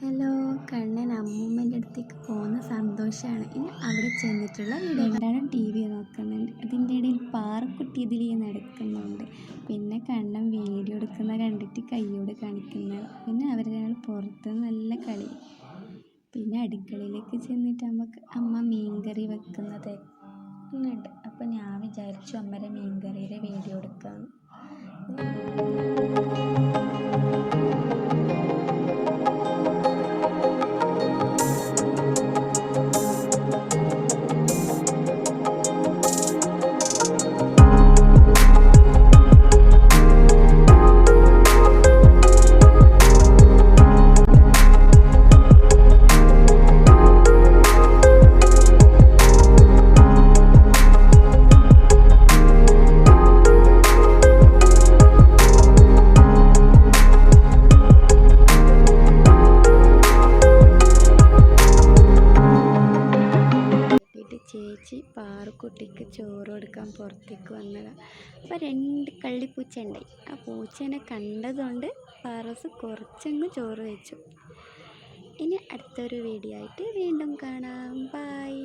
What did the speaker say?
Hello, Kannan അമ്മൂമ്മൻ്റെ അടുത്തേക്ക് പോകുന്ന സന്തോഷമാണ്. ഇനി അവിടെ ചെന്നിട്ടുള്ള വീഡിയോ രണ്ടാളും ടി വി നോക്കുന്നുണ്ട്. അതിൻ്റെ ഇടയിൽ പാറക്കുട്ടി ഇതിൽ നടക്കുന്നുണ്ട്. പിന്നെ കണ്ണൻ വീഡിയോ എടുക്കുന്ന കണ്ടിട്ട് കയ്യോട് കാണിക്കുന്നത്. പിന്നെ അവർ രണ്ടാൾ പുറത്ത് നല്ല കളി. പിന്നെ അടുക്കളയിലേക്ക് ചെന്നിട്ട് അമ്മ മീൻകറി വെക്കുന്നത് ഉണ്ട്. അപ്പം ഞാൻ വിചാരിച്ചു അമ്മയുടെ മീൻകറിയുടെ വീഡിയോ എടുക്കാമെന്ന്. ചേച്ചി പാറക്കുട്ടിക്ക് ചോറ് കൊടുക്കാൻ പുറത്തേക്ക് വന്നതാണ്. അപ്പോൾ 2 കള്ളിപ്പൂച്ച ഉണ്ടായി. ആ പൂച്ചേനെ കണ്ടതുകൊണ്ട് പാറസ് കുറച്ചങ്ങ് ചോറ് വെച്ചു. ഇനി അടുത്തൊരു വീഡിയോ ആയിട്ട് വീണ്ടും കാണാം. ബൈ.